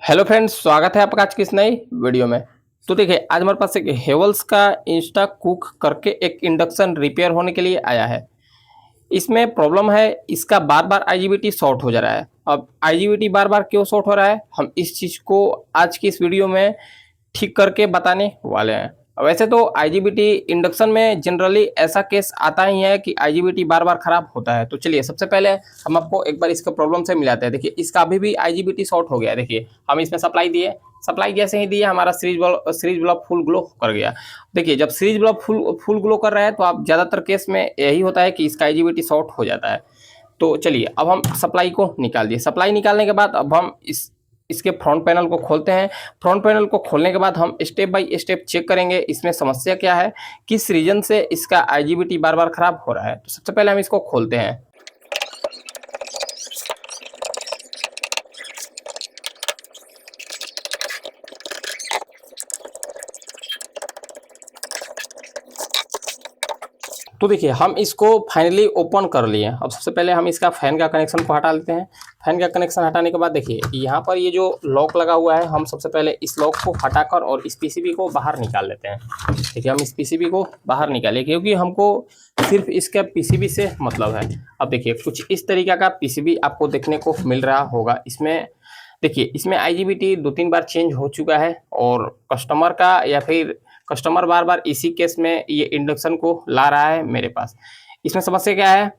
Hello friends, स्वागत है आपका आज की इस नई वीडियो में। तो देखिए, आज हमारे पास एक हेवल्स का इंस्टा कुक करके एक इंडक्शन रिपेयर होने के लिए आया है। इसमें प्रॉब्लम है, इसका बार बार आईजीबीटी शॉर्ट हो जा रहा है। अब आईजीबीटी बार बार क्यों शॉर्ट हो रहा है, हम इस चीज़ को आज की इस वीडियो में ठीक करके बताने वाले हैं। वैसे तो आईजीबीटी इंडक्शन में जनरली ऐसा केस आता ही है कि आईजीबीटी बार बार खराब होता है। तो चलिए, सबसे पहले हम आपको एक बार इसका प्रॉब्लम से मिलाते हैं। देखिए, इसका अभी भी आईजीबीटी शॉर्ट हो गया है। देखिए, हम इसमें सप्लाई दिए, सप्लाई जैसे ही दिया हमारा सीरीज बल्ब फुल ग्लो कर गया। देखिए, जब सीरीज बल्ब फुल ग्लो कर रहा है तो आप ज़्यादातर केस में यही होता है कि इसका आईजीबीटी शॉर्ट हो जाता है। तो चलिए, अब हम सप्लाई को निकाल दिए। सप्लाई निकालने के बाद अब हम इसके फ्रंट पैनल को खोलते हैं। फ्रंट पैनल को खोलने के बाद हम स्टेप बाय स्टेप चेक करेंगे इसमें समस्या क्या है, किस रीजन से इसका आईजीबीटी बार बार खराब हो रहा है। तो सबसे पहले हम इसको खोलते हैं। तो देखिए, हम इसको फाइनली ओपन कर लिए। अब सबसे पहले हम इसका फैन का कनेक्शन को हटा लेते हैं। फैन का कनेक्शन हटाने के बाद देखिए, यहाँ पर ये जो लॉक लगा हुआ है, हम सबसे पहले इस लॉक को हटाकर और इस पीसीबी को बाहर निकाल लेते हैं। देखिए, हम इस पीसीबी को बाहर निकालें क्योंकि हमको सिर्फ इसका पीसीबी से मतलब है। अब देखिए, कुछ इस तरीके का पीसीबी आपको देखने को मिल रहा होगा। इसमें देखिए, इसमें आईजीबीटी 2-3 बार चेंज हो चुका है और कस्टमर का या फिर कस्टमर बार बार इसी केस में ये इंडक्शन को ला रहा है मेरे पास। इसमें समस्या क्या है,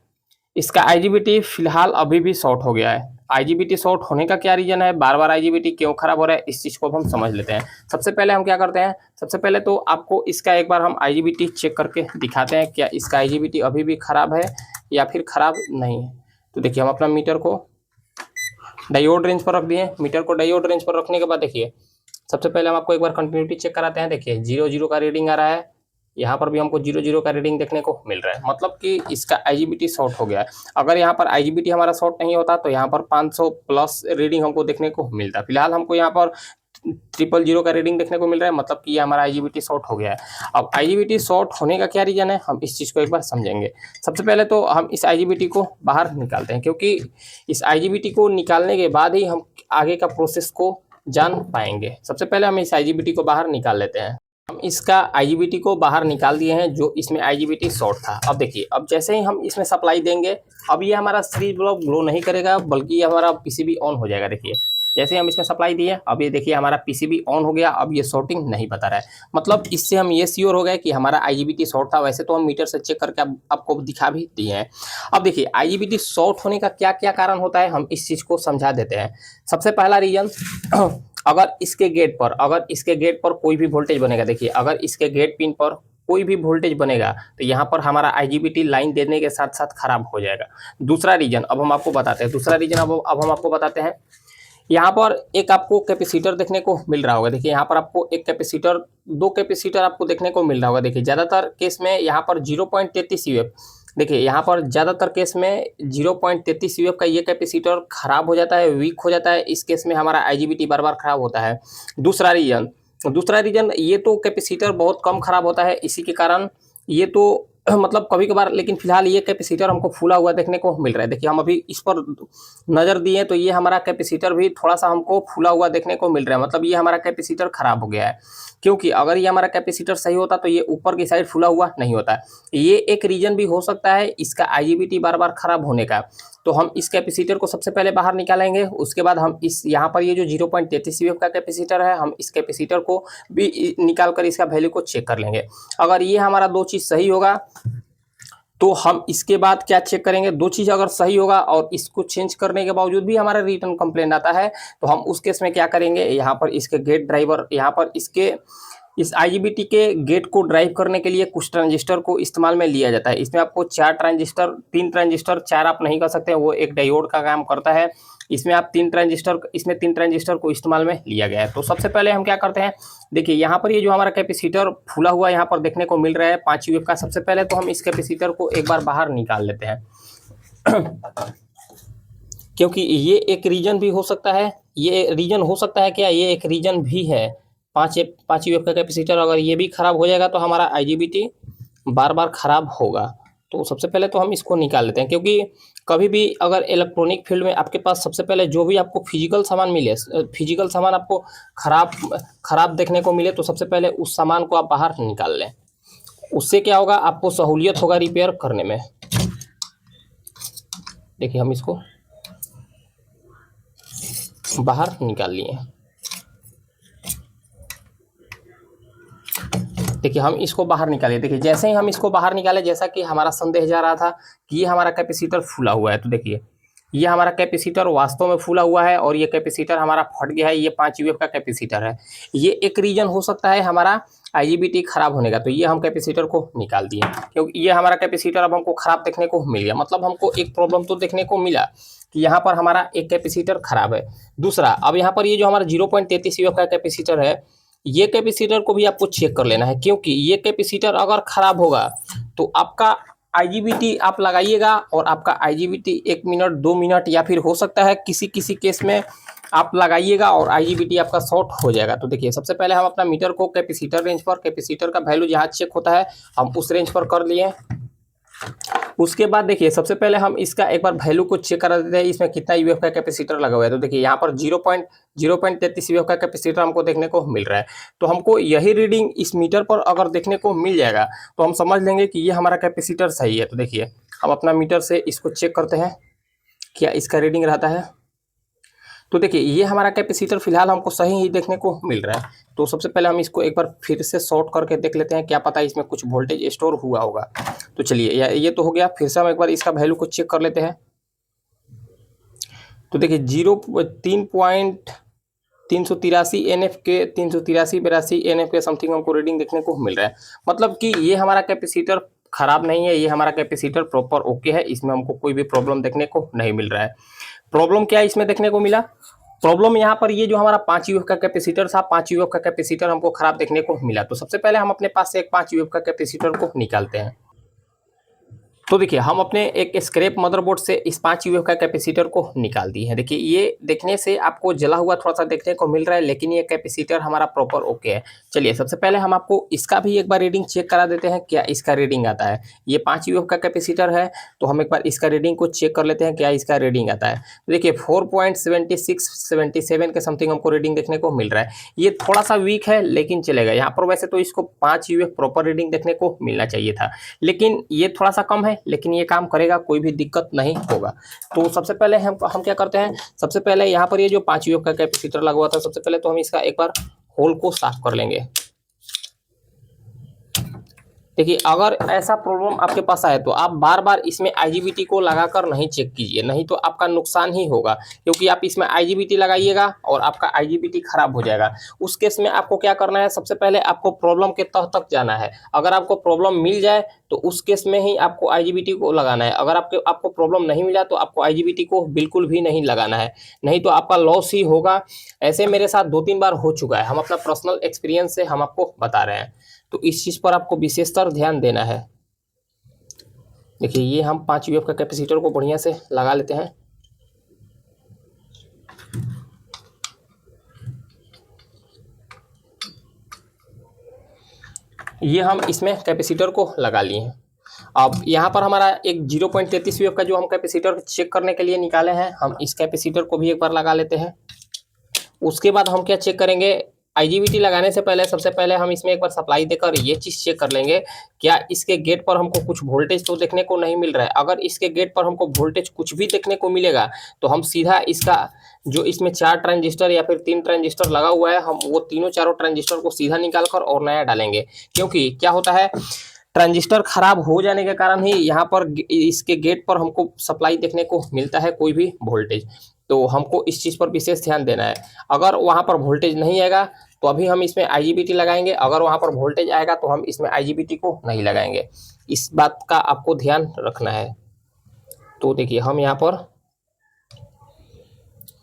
इसका आईजीबीटी फिलहाल अभी भी शॉर्ट हो गया है। आईजीबीटी शॉर्ट होने का क्या रीजन है, बार बार आईजीबीटी क्यों खराब हो रहा है, इस चीज़ को हम समझ लेते हैं। सबसे पहले हम क्या करते हैं, सबसे पहले तो आपको इसका एक बार हम आईजीबीटी चेक करके दिखाते हैं क्या इसका आईजीबीटी अभी भी खराब है या फिर खराब नहीं है। तो देखिए, हम अपना मीटर को डायोड रेंज पर रख दिए। मीटर को डायोड रेंज पर रखने के बाद देखिए, सबसे पहले हम आपको एक बार कंटिन्यूटी चेक कराते हैं। देखिए, 0-0 का रीडिंग आ रहा है। यहाँ पर भी हमको 0-0 का रीडिंग देखने को मिल रहा है, मतलब कि इसका आईजीबीटी शॉर्ट हो गया है। अगर यहाँ पर आईजीबीटी हमारा शॉर्ट नहीं होता तो यहाँ पर 500 प्लस रीडिंग हमको देखने को मिलता। फिलहाल हमको यहाँ पर 000 का रीडिंग देखने को मिल रहा है, मतलब कि ये हमारा आईजीबीटी शॉर्ट हो गया है। अब आईजीबीटी शॉर्ट होने का क्या रीजन है, हम इस चीज़ को एक बार समझेंगे। सबसे पहले तो हम इस आईजीबीटी को बाहर निकालते हैं, क्योंकि इस आईजीबीटी को निकालने के बाद ही हम आगे का प्रोसेस को जान पाएंगे। सबसे पहले हम इस आईजीबीटी को बाहर निकाल लेते हैं। हम इसका आईजीबीटी को बाहर निकाल दिए हैं, जो इसमें आईजीबीटी शॉर्ट था। अब देखिए, अब जैसे ही हम इसमें सप्लाई देंगे, अब ये हमारा सीरीज बल्ब ग्लो नहीं करेगा, बल्कि ये हमारा पीसीबी ऑन हो जाएगा। देखिए, जैसे हम इसमें सप्लाई दिए, अब ये देखिए हमारा पीसीबी ऑन हो गया। अब ये शॉर्टिंग नहीं बता रहा है, मतलब इससे हम ये श्योर हो गए कि हमारा आईजीबीटी शॉर्ट था। वैसे तो हम मीटर से चेक करके आपको दिखा भी दिए हैं। अब देखिए, आईजीबीटी शॉर्ट होने का क्या क्या कारण होता है, हम इस चीज़ को समझा देते हैं। सबसे पहला रीजन, अगर इसके गेट पर कोई भी वोल्टेज बनेगा। देखिए, अगर इसके गेट पिन पर कोई भी वोल्टेज बनेगा तो यहाँ पर हमारा आईजीबीटी लाइन देने के साथ साथ खराब हो जाएगा। दूसरा रीजन अब हम आपको बताते हैं। अब हम आपको बताते हैं। यहाँ पर एक आपको कैपेसिटर देखने को मिल रहा होगा। देखिए, यहाँ पर आपको एक कैपेसिटर, 2 कैपेसिटर आपको देखने को मिल रहा होगा। देखिए, ज़्यादातर केस में यहाँ पर 0.33 यूएफ, देखिए यहाँ पर ज़्यादातर केस में 0.33 यूएफ का ये कैपेसिटर खराब हो जाता है, वीक हो जाता है। इस केस में हमारा आईजीबीटी बार बार खराब होता है। दूसरा रीजन ये तो कैपेसिटर बहुत कम खराब होता है, इसी के कारण ये तो मतलब कभी कभार, लेकिन फिलहाल ये कैपेसिटर हमको फूला हुआ देखने को मिल रहा है। देखिए, हम अभी इस पर नज़र दिए तो ये हमारा कैपेसिटर भी थोड़ा सा हमको फूला हुआ देखने को मिल रहा है, मतलब ये हमारा कैपेसिटर खराब हो गया है। क्योंकि अगर ये हमारा कैपेसिटर सही होता तो ये ऊपर की साइड फूला हुआ नहीं होता। ये एक रीजन भी हो सकता है इसका आईजीबीटी बार बार खराब होने का। तो हम इस कैपेसिटर को सबसे पहले बाहर निकालेंगे, उसके बाद हम इस यहाँ पर ये जो 0.33 यूएफ का कैपेसिटर है, हम इस कैपेसिटर को भी निकाल कर इसका वैल्यू को चेक कर लेंगे। अगर ये हमारा 2 चीज़ सही होगा तो हम इसके बाद क्या चेक करेंगे, 2 चीज़ अगर सही होगा और इसको चेंज करने के बावजूद भी हमारा रिटर्न कंप्लेंट आता है, तो हम उस केस में क्या करेंगे, यहाँ पर इसके गेट ड्राइवर, यहाँ पर इस आईजीबीटी के गेट को ड्राइव करने के लिए कुछ ट्रांजिस्टर को इस्तेमाल में लिया जाता है। इसमें आपको 3 ट्रांजिस्टर 4 आप नहीं कर सकते, वो एक डायोड का काम करता है। इसमें 3 ट्रांजिस्टर को इस्तेमाल में लिया गया है। तो सबसे पहले हम क्या करते हैं, देखिए यहाँ पर ये जो हमारा कैपेसिटर फूला हुआ यहाँ पर देखने को मिल रहा है 5 यूएफ का। सबसे पहले तो हम इस कैपेसिटर को एक बार बाहर निकाल लेते हैं क्योंकि ये एक रीजन भी हो सकता है, ये रीजन हो सकता है क्या, ये एक रीजन भी है। 5 यूएफ का कैपेसिटर अगर ये भी खराब हो जाएगा तो हमारा आईजीबीटी बार बार खराब होगा। तो सबसे पहले तो हम इसको निकाल लेते हैं, क्योंकि कभी भी अगर इलेक्ट्रॉनिक फील्ड में आपके पास सबसे पहले जो भी आपको फिजिकल सामान मिले, फिजिकल सामान आपको खराब देखने को मिले, तो सबसे पहले उस सामान को आप बाहर निकाल लें। उससे क्या होगा, आपको सहूलियत होगा रिपेयर करने में। देखिए हम इसको बाहर निकाल लिए। देखिए हम इसको बाहर निकाले। देखिए जैसे ही हम इसको बाहर निकाले, जैसा कि हमारा संदेह जा रहा था कि ये हमारा कैपेसिटर फूला हुआ है, तो देखिए ये हमारा कैपेसिटर वास्तव में फूला हुआ है और ये कैपेसिटर हमारा फट गया है। ये 5 यूएफ का कैपेसिटर है। ये एक रीजन हो सकता है हमारा आईजीबीटी खराब होने का। तो ये हम कैपेसिटर को निकाल दिए, क्योंकि ये हमारा कैपेसिटर अब हमको खराब देखने को मिल गया। मतलब हमको एक प्रॉब्लम तो देखने को मिला कि यहाँ पर हमारा एक कैपेसिटर खराब है। दूसरा, अब यहाँ पर ये जो हमारा 0.33 यूएफ का कैपेसिटर है, ये कैपेसिटर को भी आपको चेक कर लेना है, क्योंकि ये कैपेसिटर अगर खराब होगा तो आपका आईजीबीटी आप लगाइएगा और आपका आईजीबीटी 1 मिनट 2 मिनट या फिर हो सकता है किसी किसी केस में आप लगाइएगा और आईजीबीटी आपका शॉर्ट हो जाएगा। तो देखिए सबसे पहले हम अपना मीटर को कैपेसिटर रेंज पर, कैपेसिटर का वैल्यू जहाँ चेक होता है हम उस रेंज पर कर लिए। उसके बाद देखिए सबसे पहले हम इसका एक बार वैल्यू को चेक करा देते हैं, इसमें कितना यूएफ का कैपेसिटर लगा हुआ है। तो देखिए यहाँ पर 0.33 यूएफ का कैपेसिटर हमको देखने को मिल रहा है। तो हमको यही रीडिंग इस मीटर पर अगर देखने को मिल जाएगा तो हम समझ लेंगे कि ये हमारा कैपेसिटर सही है। तो देखिए हम अपना मीटर से इसको चेक करते हैं क्या इसका रीडिंग रहता है। तो देखिए ये हमारा कैपेसिटर फिलहाल हमको सही ही देखने को मिल रहा है। तो सबसे पहले हम इसको एक बार फिर से शॉर्ट करके देख लेते हैं, क्या पता इसमें कुछ वोल्टेज स्टोर हुआ होगा। तो चलिए ये तो हो गया। फिर से हम एक बार इसका वैल्यू को चेक कर लेते हैं। तो देखिए 3.383 NF के 383-82 NF के समथिंग हमको रीडिंग देखने को मिल रहा है। मतलब कि ये हमारा कैपेसिटर खराब नहीं है, ये हमारा कैपेसिटर प्रॉपर ओके है। इसमें हमको कोई भी प्रॉब्लम देखने को नहीं मिल रहा है। प्रॉब्लम क्या इसमें देखने को मिला, प्रॉब्लम यहाँ पर ये जो हमारा 5 यूएफ का कैपेसिटर था, 5 यूएफ का कैपेसिटर हमको खराब देखने को मिला। तो सबसे पहले हम अपने पास से एक 5 यूएफ का कैपेसिटर को निकालते हैं। तो देखिए हम अपने एक स्क्रैप मदरबोर्ड से इस 5 यूएफ का कैपेसिटर को निकाल दिए हैं। देखिए ये देखने से आपको जला हुआ थोड़ा सा देखने को मिल रहा है, लेकिन ये कैपेसिटर हमारा प्रॉपर ओके है। चलिए सबसे पहले हम आपको इसका भी एक बार रीडिंग चेक करा देते हैं, क्या इसका रीडिंग आता है। ये 5 यूएफ का कैपेसिटर है, तो हम एक बार इसका रीडिंग को चेक कर लेते हैं क्या इसका रीडिंग आता है। तो देखिए 4.76-77 के समथिंग हमको रीडिंग देखने को मिल रहा है। ये थोड़ा सा वीक है लेकिन चलेगा। यहाँ पर वैसे तो इसको 5 यूएफ प्रॉपर रीडिंग देखने को मिलना चाहिए था, लेकिन ये थोड़ा सा कम है, लेकिन ये काम करेगा, कोई भी दिक्कत नहीं होगा। तो सबसे पहले हम क्या करते हैं, सबसे पहले यहाँ पर ये जो 5 यूएफ का कैपेसिटर लगा हुआ था, सबसे पहले तो हम इसका एक बार होल को साफ कर लेंगे। देखिए अगर ऐसा प्रॉब्लम आपके पास आए तो आप बार बार इसमें आईजीबीटी को लगाकर नहीं चेक कीजिए, नहीं तो आपका नुकसान ही होगा। क्योंकि आप इसमें आईजीबीटी लगाइएगा और आपका आईजीबीटी खराब हो जाएगा। उस केस में आपको क्या करना है, सबसे पहले आपको प्रॉब्लम के तह तक जाना है। अगर आपको प्रॉब्लम मिल जाए तो उस केस में ही आपको आईजीबीटी को लगाना है। अगर आपको प्रॉब्लम नहीं मिला तो आपको आईजीबीटी को बिल्कुल भी नहीं लगाना है, नहीं तो आपका लॉस ही होगा। ऐसे मेरे साथ 2-3 बार हो चुका है, हम अपना पर्सनल एक्सपीरियंस से हम आपको बता रहे हैं। तो इस चीज़ पर आपको विशेषतर ध्यान देना है। देखिए ये हम 5 यूएफ का कैपेसिटर को बढ़िया से लगा लेते हैं। ये हम इसमें कैपेसिटर को लगा लिए हैं। अब यहाँ पर हमारा एक 0.33 यूएफ का जो हम कैपेसिटर चेक करने के लिए निकाले हैं, हम इस कैपेसिटर को भी एक बार लगा लेते हैं। उसके बाद हम क्या चेक करेंगे, आईजीबीटी लगाने से पहले सबसे पहले हम इसमें एक बार सप्लाई देकर ये चीज़ चेक कर लेंगे, क्या इसके गेट पर हमको कुछ वोल्टेज तो देखने को नहीं मिल रहा है। अगर इसके गेट पर हमको वोल्टेज कुछ भी देखने को मिलेगा तो हम सीधा इसका जो इसमें 4 ट्रांजिस्टर या फिर 3 ट्रांजिस्टर लगा हुआ है, हम वो तीनों चारों ट्रांजिस्टर को सीधा निकाल कर और नया डालेंगे। क्योंकि क्या होता है, ट्रांजिस्टर खराब हो जाने के कारण ही यहाँ पर इसके गेट पर हमको सप्लाई देखने को मिलता है कोई भी वोल्टेज। तो हमको इस चीज़ पर विशेष ध्यान देना है। अगर वहाँ पर वोल्टेज नहीं आएगा तो अभी हम इसमें आईजीबीटी लगाएंगे, अगर वहाँ पर वोल्टेज आएगा तो हम इसमें आईजीबीटी को नहीं लगाएंगे। इस बात का आपको ध्यान रखना है। तो देखिए हम यहाँ पर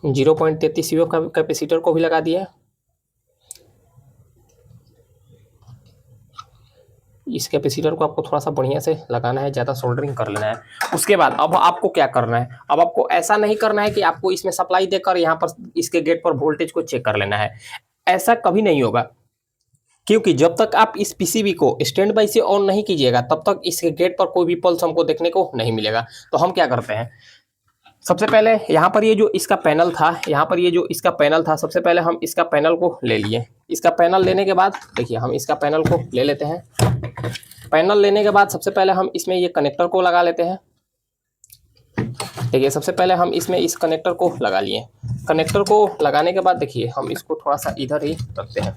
0.33 यूएफ का कैपेसिटर को भी लगा दिया। इस कैपेसिटर को आपको थोड़ा सा बढ़िया से लगाना है, ज़्यादा सोल्डरिंग कर लेना है। उसके बाद अब आपको क्या करना है, अब आपको ऐसा नहीं करना है कि आपको इसमें सप्लाई देकर यहाँ पर इसके गेट पर वोल्टेज को चेक कर लेना है। ऐसा कभी नहीं होगा, क्योंकि जब तक आप इस पीसीबी को स्टैंड बाई से ऑन नहीं कीजिएगा तब तक इसके गेट पर कोई भी पल्स हमको देखने को नहीं मिलेगा। तो हम क्या करते हैं, सबसे पहले यहाँ पर ये जो इसका पैनल था, यहाँ पर ये जो इसका पैनल था, सबसे पहले हम इसका पैनल को ले लिए। इसका पैनल लेने के बाद देखिए हम इसका पैनल को ले लेते हैं। पैनल लेने के बाद सबसे पहले हम इसमें ये कनेक्टर को लगा लेते हैं। देखिए सबसे पहले हम इसमें इस कनेक्टर को लगा लिए। कनेक्टर को लगाने के बाद देखिए हम इसको थोड़ा सा इधर ही रखते हैं।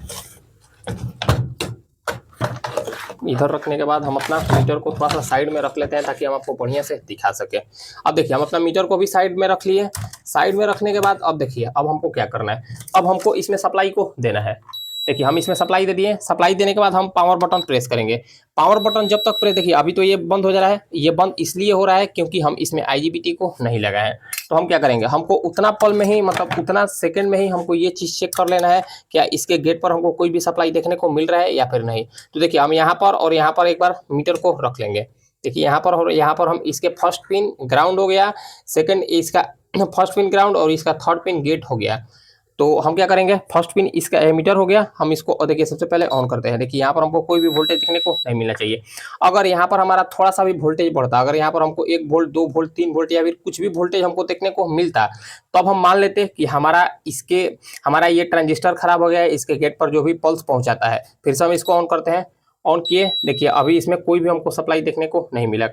इधर रखने के बाद हम अपना मीटर को थोड़ा सा साइड में रख लेते हैं ताकि हम आपको बढ़िया से दिखा सके। अब देखिए हम अपना मीटर को भी साइड में रख लिए। साइड में रखने के बाद अब देखिए अब हमको क्या करना है, अब हमको इसमें सप्लाई को देना है। देखिए हम इसमें सप्लाई दे दिए। सप्लाई देने के बाद हम पावर बटन प्रेस करेंगे। पावर बटन जब तक प्रेस, देखिए अभी तो ये बंद हो जा रहा है, ये बंद इसलिए हो रहा है क्योंकि हम इसमें आईजीबीटी को नहीं लगाए हैं। तो हम क्या करेंगे, हमको उतना पल में ही मतलब उतना सेकंड में ही हमको ये चीज़ चेक कर लेना है क्या इसके गेट पर हमको कोई भी सप्लाई देखने को मिल रहा है या फिर नहीं। तो देखिए हम यहाँ पर और यहाँ पर एक बार मीटर को रख लेंगे। देखिए यहाँ पर और यहाँ पर हम इसके फर्स्ट पिन ग्राउंड हो गया, सेकेंड इसका फर्स्ट पिन ग्राउंड और इसका थर्ड पिन गेट हो गया। तो हम क्या करेंगे, फर्स्ट पिन इसका एमीटर हो गया, हम इसको देखिए सबसे पहले ऑन करते हैं। देखिए यहाँ पर हमको कोई भी वोल्टेज देखने को नहीं मिलना चाहिए। अगर यहाँ पर हमारा थोड़ा सा भी वोल्टेज बढ़ता, अगर यहाँ पर हमको 1 वोल्ट 2 वोल्ट 3 वोल्ट या फिर कुछ भी वोल्टेज हमको देखने को मिलता, तो अब हम मान लेते कि हमारा ये ट्रांजिस्टर खराब हो गया है, इसके गेट पर जो भी पल्स पहुँचाता है। फिर से हम इसको ऑन करते हैं। ऑन किए, देखिए अभी इसमें कोई भी हमको सप्लाई देखने को नहीं मिला।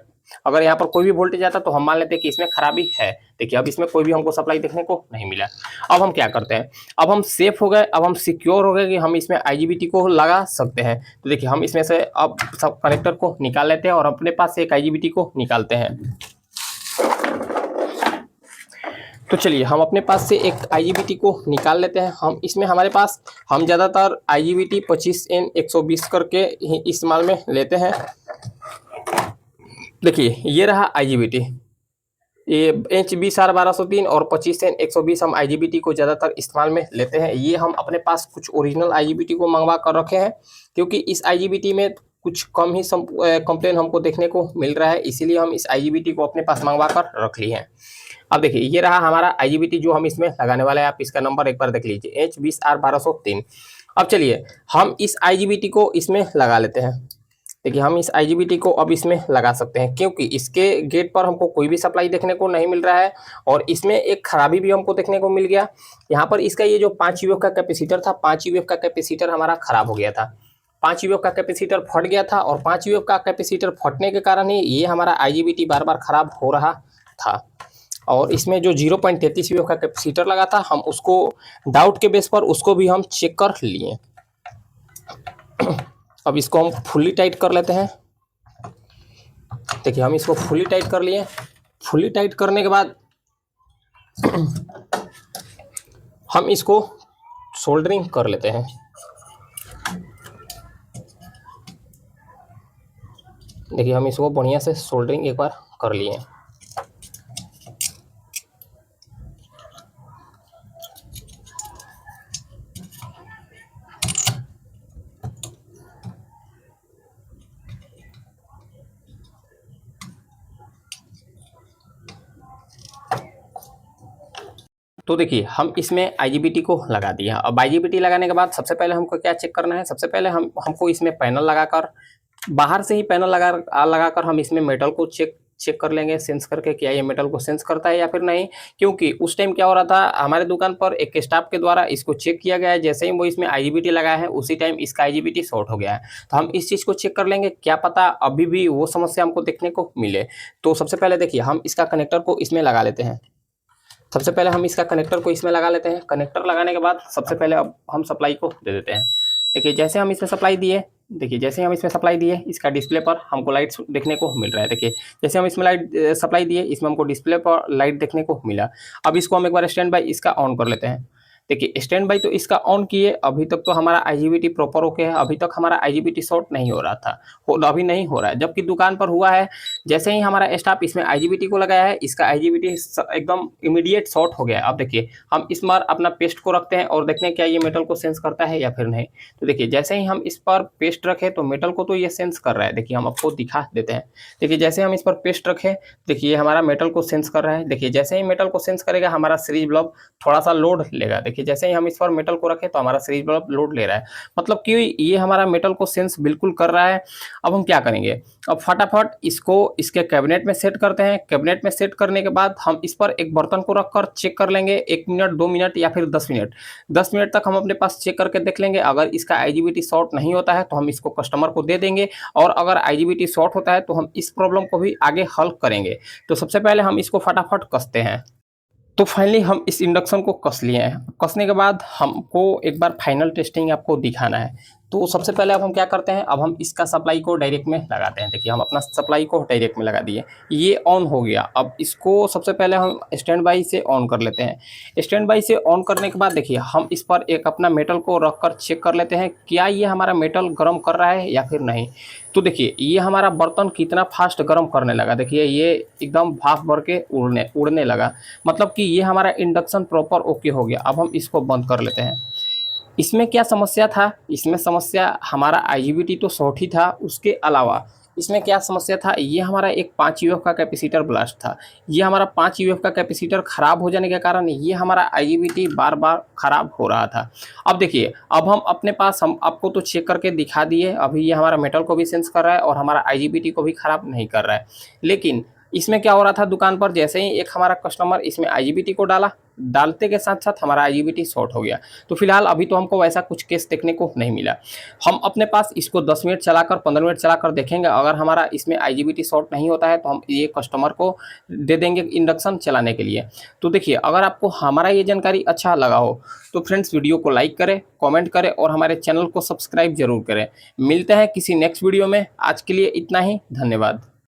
अगर यहाँ पर कोई भी वोल्टेज आता तो हम मान लेते हैं कि इसमें खराबी है। देखिए अब इसमें कोई भी हमको सप्लाई देखने को नहीं मिला। अब हम क्या करते हैं, अब हम सेफ हो गए, अब हम सिक्योर हो गए कि हम इसमें आईजीबीटी को लगा सकते हैं। तो देखिए हम इसमें से अब सब कनेक्टर को निकाल लेते हैं और अपने पास से एक आईजीबीटी को निकालते हैं। तो चलिए हम अपने पास से एक आईजीबीटी को निकाल लेते हैं। हम इसमें हमारे पास हम ज़्यादातर आईजीबीटी 25N120 करके ही इस्तेमाल में लेते हैं। देखिए ये रहा आईजीबीटी, ये HBR1203 और 25N120 हम आईजीबीटी को ज़्यादातर इस्तेमाल में लेते हैं। ये हम अपने पास कुछ ओरिजिनल आईजीबीटी को मंगवा कर रखे हैं क्योंकि इस आईजीबीटी में कुछ कम ही कंप्लेन हमको देखने को मिल रहा है, इसीलिए हम इस आईजीबीटी को अपने पास मंगवा कर रख लिए हैं। अब देखिए ये रहा हमारा आईजीबीटी जो हम इसमें लगाने वाले हैं। आप इसका नंबर एक बार देख लीजिए, HBR1203। अब चलिए हम इस आईजीबीटी को इसमें लगा लेते हैं। देखिए हम इस आईजीबीटी को अब इसमें लगा सकते हैं क्योंकि इसके गेट पर हमको कोई भी सप्लाई देखने को नहीं मिल रहा है और इसमें एक खराबी भी हमको देखने को मिल गया। यहाँ पर इसका ये जो 5 यूएफ का कैपेसिटर था, 5 यूएफ का कैपेसिटर हमारा खराब हो गया था। 5 यूएफ का कैपेसिटर फट गया था और 5 यूएफ का कैपेसिटर फटने के कारण ही ये हमारा आईजीबीटी बार बार खराब हो रहा था। और इसमें जो 0.33 यूएफ का कैपेसिटर लगा था, हम उसको डाउट के बेस पर उसको भी हम चेक कर लिए। अब इसको हम फुल्ली टाइट कर लेते हैं। देखिए हम इसको फुल्ली टाइट कर लिए। फुल्ली टाइट करने के बाद हम इसको सोल्डरिंग कर लेते हैं। देखिए हम इसको बढ़िया से सोल्डरिंग एक बार कर लिए। तो देखिए हम इसमें आईजीबीटी को लगा दिया। अब आईजीबीटी लगाने के बाद सबसे पहले हमको क्या चेक करना है, सबसे पहले हमको इसमें पैनल लगाकर, बाहर से ही पैनल लगाकर हम इसमें मेटल को चेक कर लेंगे, सेंस करके क्या ये मेटल को सेंस करता है या फिर नहीं। क्योंकि उस टाइम क्या हो रहा था, हमारे दुकान पर एक स्टाफ के द्वारा इसको चेक किया गया है, जैसे ही वो इसमें आईजीबीटी लगाया है उसी टाइम इसका आईजीबीटी शॉर्ट हो गया है। तो हम इस चीज़ को चेक कर लेंगे, क्या पता अभी भी वो समस्या हमको देखने को मिले। तो सबसे पहले देखिए हम इसका कनेक्टर को इसमें लगा लेते हैं। सबसे पहले हम इसका कनेक्टर को इसमें लगा लेते हैं। कनेक्टर लगाने के बाद सबसे पहले अब हम सप्लाई को दे देते हैं। देखिए जैसे हम इसमें सप्लाई दिए, देखिए जैसे हम इसमें सप्लाई दिए इसका डिस्प्ले पर हमको लाइट देखने को मिल रहा है। देखिए जैसे हम इसमें लाइट सप्लाई दिए, इसमें हमको डिस्प्ले पर लाइट देखने को मिला। अब इसको हम एक बार स्टैंड बाई इसका ऑन कर लेते हैं। देखिए स्टैंड बाई तो इसका ऑन किए, अभी तक तो हमारा आईजीबीटी प्रॉपर ओके है, अभी तक हमारा आईजीबीटी शॉर्ट नहीं हो रहा था, अभी नहीं हो रहा है, जबकि दुकान पर हुआ है। जैसे ही हमारा स्टाफ इसमें आईजीबीटी को लगाया है, इसका आईजीबीटी एकदम इमीडिएट शॉर्ट हो गया है। अब देखिए हम इस बार अपना पेस्ट को रखते हैं और देखते हैं क्या ये मेटल को सेंस करता है या फिर नहीं। तो देखिए जैसे ही हम इस पर पेस्ट रखें तो मेटल को तो ये सेंस कर रहा है। देखिए हम आपको दिखा देते हैं। देखिए जैसे हम इस पर पेस्ट रखें, देखिए हमारा मेटल को सेंस कर रहा है। देखिए जैसे ही मेटल को सेंस करेगा हमारा सीरीज बल्ब थोड़ा सा लोड लेगा। देखिए जैसे ही हम इस पर मेटल को रखें तो हमारा सीरीज बल्ब लोड ले रहा है, मतलब कि ये हमारा मेटल को सेंस बिल्कुल कर रहा है। अब हम क्या करेंगे, अब फटाफट इसको इसके कैबिनेट में सेट करते हैं। कैबिनेट में सेट करने के बाद हम इस पर एक बर्तन को रखकर चेक कर लेंगे 1 मिनट, 2 मिनट या फिर 10 मिनट। 10 मिनट तक हम अपने पास चेक करके देख लेंगे। अगर इसका आईजीबीटी शॉर्ट नहीं होता है तो हम इसको कस्टमर को दे देंगे, और अगर आईजीबीटी शॉर्ट होता है तो हम इस प्रॉब्लम को भी आगे हल करेंगे। तो सबसे पहले हम इसको फटाफट कसते हैं। तो फाइनली हम इस इंडक्शन को कस लिए हैं। कसने के बाद हमको एक बार फाइनल टेस्टिंग आपको दिखाना है। तो सबसे पहले अब हम क्या करते हैं, अब हम इसका सप्लाई को डायरेक्ट में लगाते हैं। देखिए हम अपना सप्लाई को डायरेक्ट में लगा दिए, ये ऑन हो गया। अब इसको सबसे पहले हम स्टैंड बाई से ऑन कर लेते हैं। स्टैंड बाई से ऑन करने के बाद देखिए हम इस पर एक अपना मेटल को रख कर चेक कर लेते हैं क्या ये हमारा मेटल गर्म कर रहा है या फिर नहीं। तो देखिए ये हमारा बर्तन कितना फास्ट गर्म करने लगा, देखिए ये एकदम भाप भर के उड़ने लगा, मतलब कि ये हमारा इंडक्शन प्रॉपर ओके हो गया। अब हम इसको बंद कर लेते हैं। इसमें क्या समस्या था, इसमें समस्या हमारा आईजीबीटी तो शॉर्ट ही था, उसके अलावा इसमें क्या समस्या था, ये हमारा एक 5 यूएफ का कैपेसिटर ब्लास्ट था। ये हमारा 5 यूएफ का कैपेसिटर खराब हो जाने के कारण ये हमारा आईजीबीटी बार बार खराब हो रहा था। अब देखिए अब हम अपने पास, हम आपको तो चेक करके दिखा दिए, अभी ये हमारा मेटल को भी सेंस कर रहा है और हमारा आईजीबीटी को भी खराब नहीं कर रहा है। लेकिन इसमें क्या हो रहा था, दुकान पर जैसे ही एक हमारा कस्टमर इसमें आईजीबीटी को डालते के साथ साथ हमारा आईजीबीटी शॉर्ट हो गया। तो फिलहाल अभी तो हमको वैसा कुछ केस देखने को नहीं मिला। हम अपने पास इसको 10 मिनट चलाकर, 15 मिनट चलाकर देखेंगे। अगर हमारा इसमें आईजीबीटी शॉर्ट नहीं होता है तो हम ये कस्टमर को दे देंगे इंडक्शन चलाने के लिए। तो देखिए अगर आपको हमारा ये जानकारी अच्छा लगा हो तो फ्रेंड्स वीडियो को लाइक करें, कमेंट करें और हमारे चैनल को सब्सक्राइब जरूर करें। मिलते हैं किसी नेक्स्ट वीडियो में, आज के लिए इतना ही, धन्यवाद।